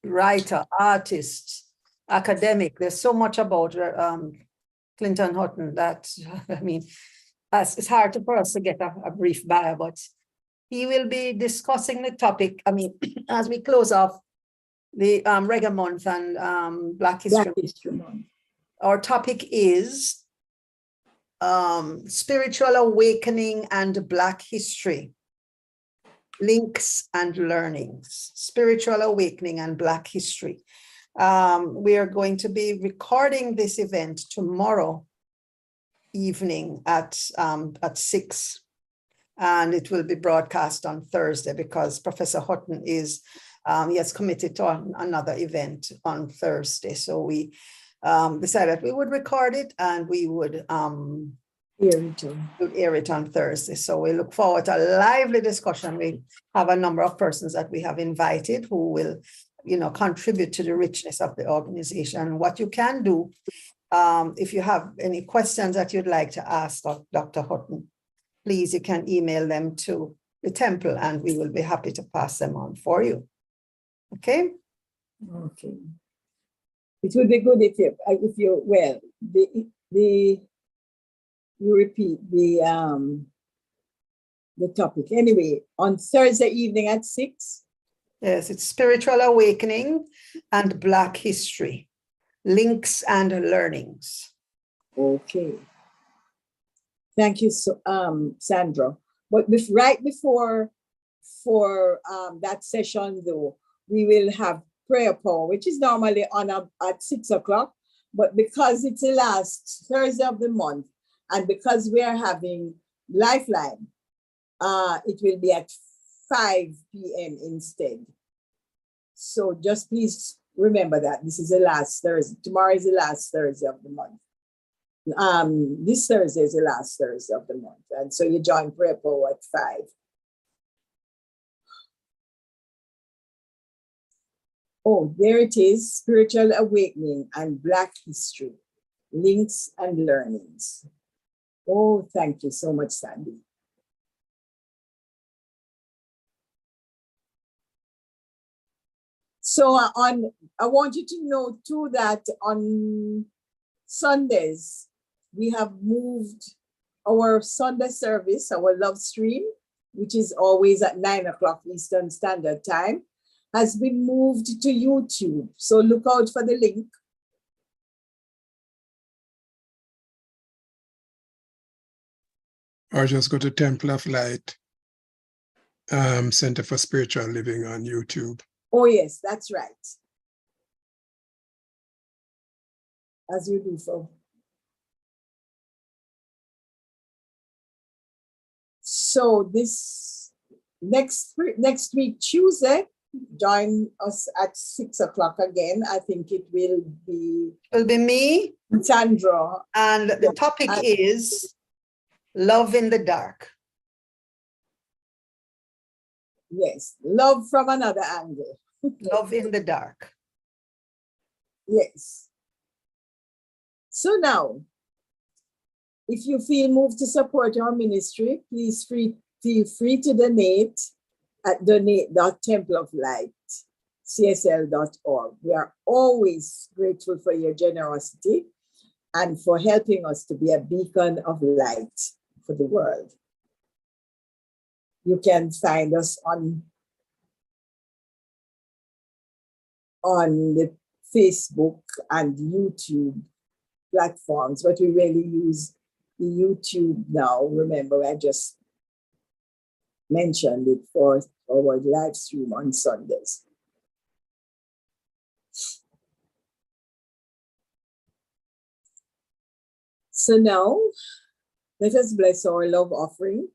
writer, artist, academic. There's so much about Clinton Hutton that, I mean, it's hard for us to get a brief bio, but he will be discussing the topic, I mean, as we close off the Reggae Month and Black History Month. Our topic is spiritual awakening and Black history, links and learnings, spiritual awakening and Black history. We are going to be recording this event tomorrow evening at 6, and it will be broadcast on Thursday because Professor Hutton is, he has committed to another event on Thursday. So we decided we would record it and we would air it on Thursday. So we look forward to a lively discussion. We have a number of persons that we have invited who will, you know, contribute to the richness of the organization. What you can do, if you have any questions that you'd like to ask of Dr. Hutton, please, you can email them to the temple and we will be happy to pass them on for you. Okay? Okay. It would be good if you well, you repeat the topic. Anyway, on Thursday evening at 6. Yes, it's spiritual awakening and Black history, links and learnings. Okay. Thank you, Sandra. But right before that session, though, we will have prayer power, which is normally on at 6 o'clock. But because it's the last Thursday of the month, and because we are having Lifeline, it will be at 5 p.m. instead. So just please remember that this is the last Thursday. Tomorrow is the last Thursday of the month. This Thursday is the last Thursday of the month. And so you join prayer power at 5. Oh, there it is, spiritual awakening and Black history, links and learnings. Oh, thank you so much, Sandy. So I want you to know too that on Sundays, we have moved our Sunday service, our love stream, which is always at 9 o'clock Eastern Standard Time, has been moved to YouTube. So look out for the link or just go to Temple of Light Center for Spiritual Living on YouTube. Oh, yes, that's right. As you do so. So this next week, Tuesday, join us at 6 o'clock again. I think it will be me. Sandra. And the topic is love in the dark. Yes, love from another angle. Love in the dark. Yes. So now, if you feel moved to support our ministry, please feel free to donate at donate.templeoflightcsl.org. We are always grateful for your generosity and for helping us to be a beacon of light for the world. You can find us on the Facebook and YouTube platforms, but we really use the YouTube now. Remember, I just mentioned it for our live stream on Sundays. So now, let us bless our love offering.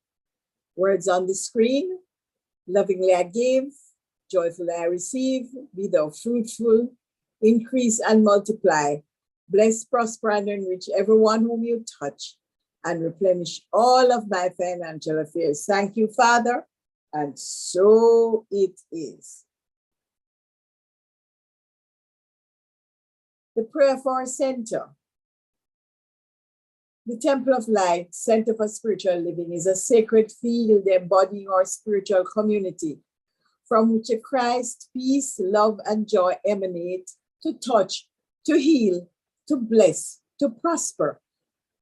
Words on the screen. Lovingly I give, joyfully I receive. Be thou fruitful, increase and multiply. Bless, prosper, and enrich everyone whom you touch, and replenish all of my financial affairs. Thank you, Father, and so it is. The prayer for our center. The Temple of Light, Center for Spiritual Living, is a sacred field embodying our spiritual community, from which a Christ, peace, love, and joy emanate to touch, to heal, to bless, to prosper,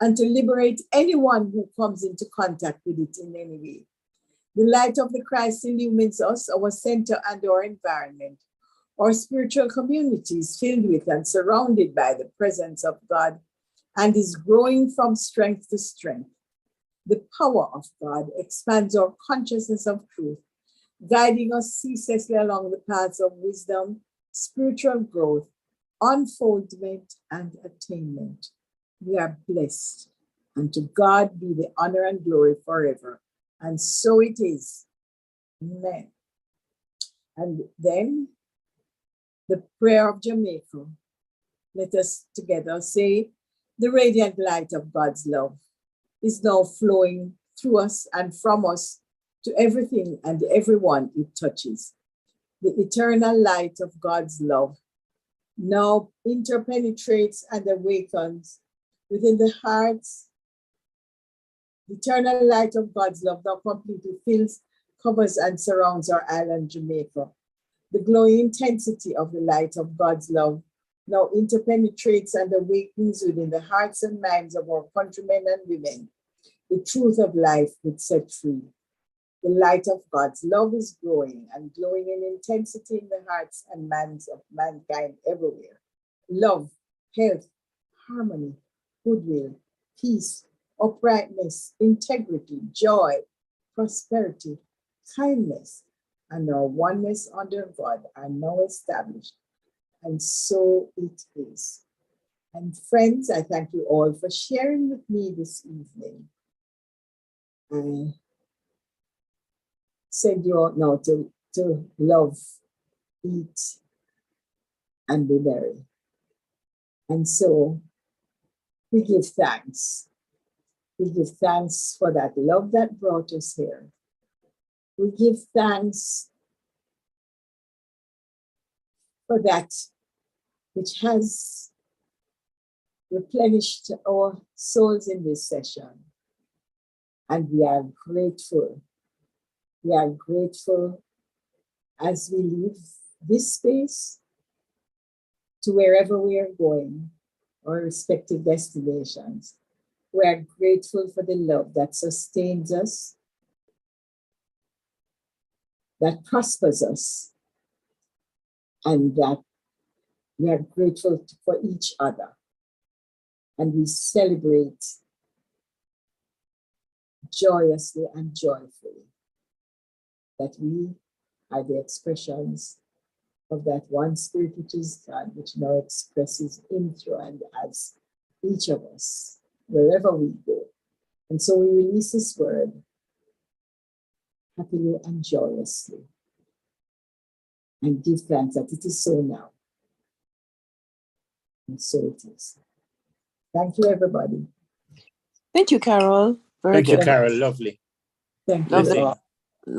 and to liberate anyone who comes into contact with it in any way. The light of the Christ illumines us, our center, and our environment. Our spiritual community is filled with and surrounded by the presence of God and is growing from strength to strength. The power of God expands our consciousness of truth, guiding us ceaselessly along the paths of wisdom, spiritual growth, unfoldment, and attainment. We are blessed, and to God be the honor and glory forever. And so it is. Amen. And then the prayer of Jamaica. Let us together say, the radiant light of God's love is now flowing through us and from us to everything and everyone it touches. The eternal light of God's love now interpenetrates and awakens within the hearts. The eternal light of God's love now completely fills, covers, and surrounds our island, Jamaica. The glowing intensity of the light of God's love now interpenetrates and awakens within the hearts and minds of our countrymen and women. The truth of life would set free. The light of God's love is growing and glowing in intensity in the hearts and minds of mankind everywhere. Love, health, harmony, goodwill, peace, uprightness, integrity, joy, prosperity, kindness, and our oneness under God are now established. And so it is. And friends, I thank you all for sharing with me this evening. I said you ought now to love, eat, and be merry. And so we give thanks. We give thanks for that love that brought us here. We give thanks for that which has replenished our souls in this session. And we are grateful. We are grateful as we leave this space to wherever we are going, our respective destinations. We are grateful for the love that sustains us, that prospers us, and that we are grateful for each other. And we celebrate joyously and joyfully that we are the expressions of that one spirit which is God, which now expresses in through and as each of us, wherever we go. And so we release this word happily and joyously and give thanks that it is so now. And so it is. Thank you, everybody. Thank you, Carol. Very Thank you, good. Carol. Lovely. Thank you. Lovely. Blessing.